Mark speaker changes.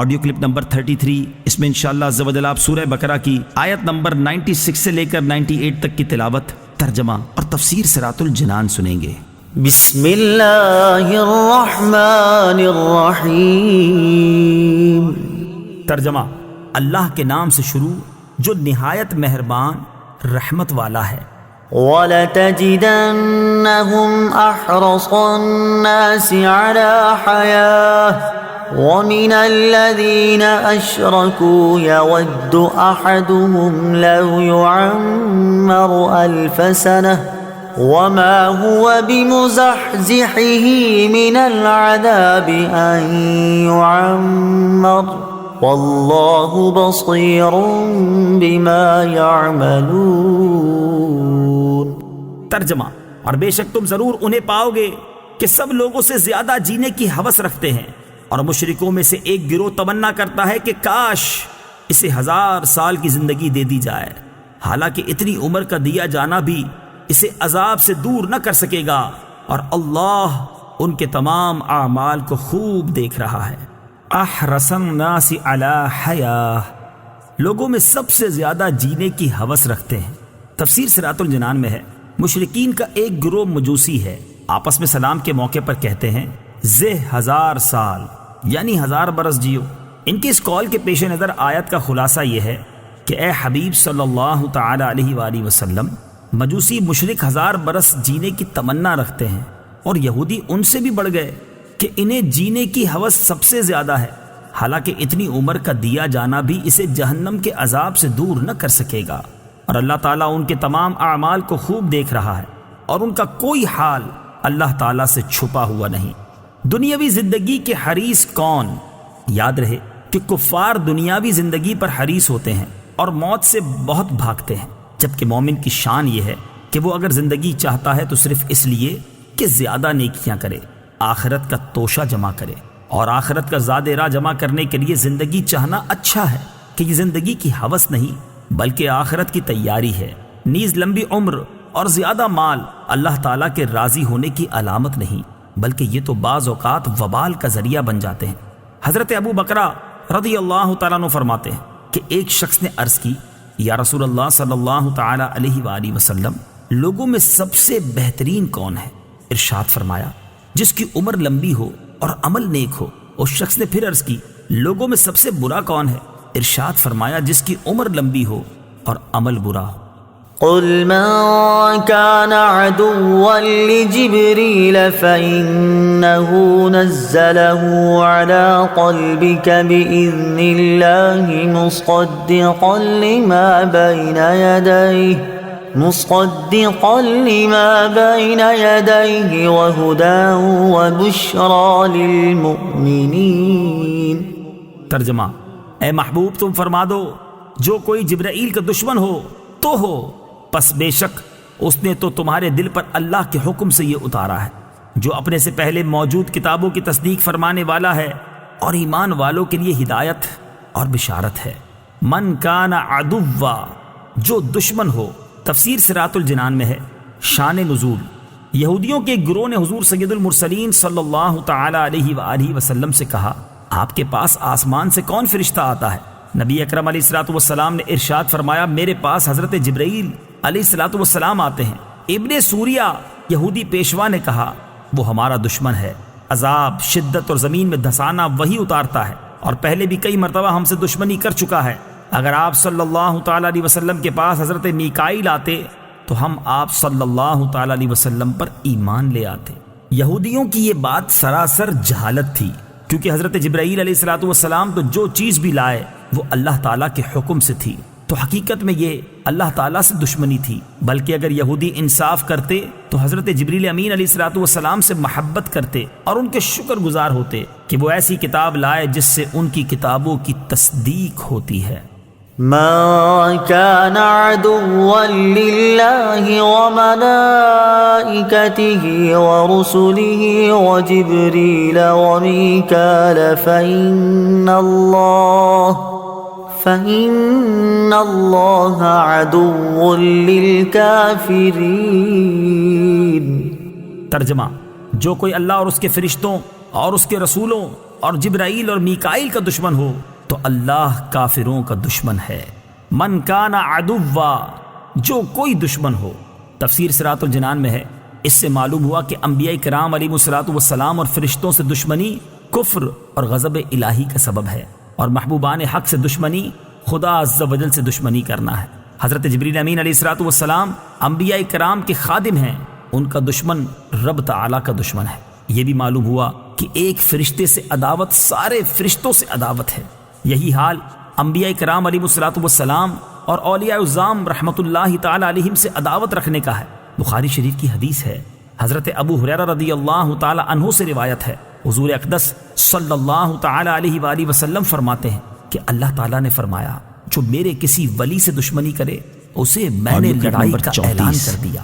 Speaker 1: Audio clip number 33، اس میں انشاءاللہ عز و جل آپ سورہ بقرہ کی آیت نمبر 96 سے لے کر 98 تک کی تلاوت، ترجمہ اور تفسیر صراط الجنان سنیں گے۔
Speaker 2: بسم اللہ الرحمن الرحیم۔
Speaker 1: ترجمہ، اللہ کے نام سے شروع جو نہایت مہربان رحمت والا ہے۔
Speaker 2: وَلَتَجِدَنَّهُمْ أَحْرَصَ النَّاسِ عَلَى حَيَاةٍ وَمِنَ الَّذِينَ أَشْرَكُوا يَوَدُّ أَحَدُهُمْ لَوْ يُعَمَّرُ أَلْفَ سَنَةٍ وَمَا هُوَ بِمُزَحْزِحِهِ مِنَ الْعَذَابِ أَن يُعَمَّرَ وَاللَّهُ بَصِيرٌ بِمَا يَعْمَلُونَ۔
Speaker 1: ترجمہ، اور بے شک تم ضرور انہیں پاؤ گے کہ سب لوگوں سے زیادہ جینے کی ہوس رکھتے ہیں، اور مشرکوں میں سے ایک گروہ تمنا کرتا ہے کہ کاش اسے 1000 سال کی زندگی دے دی جائے، حالانکہ اتنی عمر کا دیا جانا بھی اسے عذاب سے دور نہ کر سکے گا، اور اللہ ان کے تمام اعمال کو خوب دیکھ رہا ہے۔ احرص الناس علی حیاہ، لوگوں میں سب سے زیادہ جینے کی ہوس رکھتے ہیں۔ تفسیر صراط الجنان میں ہے، مشرکین کا ایک گروہ مجوسی ہے، آپس میں سلام کے موقع پر کہتے ہیں زہ 1000 سال یعنی 1000 برس جیو۔ ان کے اس قول کے پیش نظر آیت کا خلاصہ یہ ہے کہ اے حبیب صلی اللہ تعالی علیہ وآلہ وسلم، مجوسی مشرک 1000 برس جینے کی تمنا رکھتے ہیں، اور یہودی ان سے بھی بڑھ گئے کہ انہیں جینے کی ہوس سب سے زیادہ ہے، حالانکہ اتنی عمر کا دیا جانا بھی اسے جہنم کے عذاب سے دور نہ کر سکے گا، اور اللہ تعالیٰ ان کے تمام اعمال کو خوب دیکھ رہا ہے، اور ان کا کوئی حال اللہ تعالیٰ سے چھپا ہوا نہیں۔ دنیاوی زندگی کے حریص کون؟ یاد رہے کہ کفار دنیاوی زندگی پر حریص ہوتے ہیں اور موت سے بہت بھاگتے ہیں، جبکہ مومن کی شان یہ ہے کہ وہ اگر زندگی چاہتا ہے تو صرف اس لیے کہ زیادہ نیکیاں کرے، آخرت کا توشہ جمع کرے، اور آخرت کا زاد راہ جمع کرنے کے لیے زندگی چاہنا اچھا ہے کہ یہ زندگی کی ہوس نہیں بلکہ آخرت کی تیاری ہے۔ نیز لمبی عمر اور زیادہ مال اللہ تعالیٰ کے راضی ہونے کی علامت نہیں، بلکہ یہ تو بعض اوقات وبال کا ذریعہ بن جاتے ہیں۔ حضرت ابو بکرہ رضی اللہ تعالیٰ عنہ فرماتے ہیں کہ ایک شخص نے عرض کی، یا رسول اللہ صلی اللہ تعالیٰ علیہ وآلہ وسلم، لوگوں میں سب سے بہترین کون ہے؟ ارشاد فرمایا، جس کی عمر لمبی ہو اور عمل نیک ہو۔ اس شخص نے پھر عرض کی، لوگوں میں سب سے برا کون ہے؟ ارشاد فرمایا، جس کی عمر لمبی ہو اور عمل برا ہو۔
Speaker 2: قل من كان عدوا لجبريل فإنه نزله على قلبك بإذن الله مصدقا لما بين يديه وهدى وبشرى للمؤمنين۔
Speaker 1: ترجمہ، اے محبوب تم فرما دو، جو کوئی جبرائیل کا دشمن ہو تو ہو، پس بے شک اس نے تو تمہارے دل پر اللہ کے حکم سے یہ اتارا ہے، جو اپنے سے پہلے موجود کتابوں کی تصدیق فرمانے والا ہے، اور ایمان والوں کے لیے ہدایت اور بشارت ہے۔ من کان عدوا، جو دشمن ہو۔ تفسیر صراط الجنان میں ہے، شان نزول، یہودیوں کے گروہ نے حضور سید المرسلین صلی اللہ تعالی علیہ وآلہ وسلم سے کہا، آپ کے پاس آسمان سے کون فرشتہ آتا ہے؟ نبی اکرم علیہ الصلوۃ والسلام نے ارشاد فرمایا، میرے پاس حضرت جبرائیل علیہ الصلوۃ والسلام آتے ہیں۔ ابن سوریہ یہودی پیشوا نے کہا، وہ ہمارا دشمن ہے، عذاب، شدت اور زمین میں دھسانا وہی اتارتا ہے، اور پہلے بھی کئی مرتبہ ہم سے دشمنی کر چکا ہے۔ اگر آپ صلی اللہ تعالی علیہ وسلم کے پاس حضرت میکائیل آتے تو ہم آپ صلی اللہ تعالی علیہ وسلم پر ایمان لے آتے۔ یہودیوں کی یہ بات سراسر جہالت تھی، کیونکہ حضرت جبرائیل علیہ الصلوۃ والسلام تو جو چیز بھی لائے وہ اللہ تعالیٰ کے حکم سے تھی، تو حقیقت میں یہ اللہ تعالیٰ سے دشمنی تھی۔ بلکہ اگر یہودی انصاف کرتے تو حضرت جبریل امین علیہ الصلوۃ والسلام سے محبت کرتے اور ان کے شکر گزار ہوتے کہ وہ ایسی کتاب لائے جس سے ان کی کتابوں کی تصدیق ہوتی ہے۔
Speaker 2: من كان عدوا لله وملائكته ورسله وجبريل وميكال فإن الله عدو للكافرين۔
Speaker 1: ترجمہ، جو کوئی اللہ اور اس کے فرشتوں اور اس کے رسولوں اور جبرائیل اور میکائیل کا دشمن ہو تو اللہ کافروں کا دشمن ہے۔ من کان عدوا، جو کوئی دشمن ہو۔ تفسیر صراط الجنان میں ہے، اس سے معلوم ہوا کہ انبیاء کرام علیہ الصلوۃ والسلام اور فرشتوں سے دشمنی کفر اور غضب الہی کا سبب ہے، اور محبوبان حق سے دشمنی خدا عز و جل سے دشمنی کرنا ہے۔ حضرت جبریل امین علیہ الصلوۃ والسلام انبیاء کرام کے خادم ہیں، ان کا دشمن رب تعالیٰ کا دشمن ہے۔ یہ بھی معلوم ہوا کہ ایک فرشتے سے عداوت سارے فرشتوں سے عداوت ہے۔ یہی حال انبیاء کرام علیہ الصلوۃ والسلام اور اولیاء اعظام رحمۃ اللہ تعالی علیہم سے عداوت رکھنے کا ہے۔ بخاری شریف کی حدیث ہے، حضرت ابو ہریرہ رضی اللہ تعالی عنہ سے روایت ہے، حضور اقدس صلی اللہ تعالی علیہ وآلہ وسلم فرماتے ہیں کہ اللہ تعالیٰ نے فرمایا، جو میرے کسی ولی سے دشمنی کرے اسے میں نے لڑائی کا اعلان کر دیا۔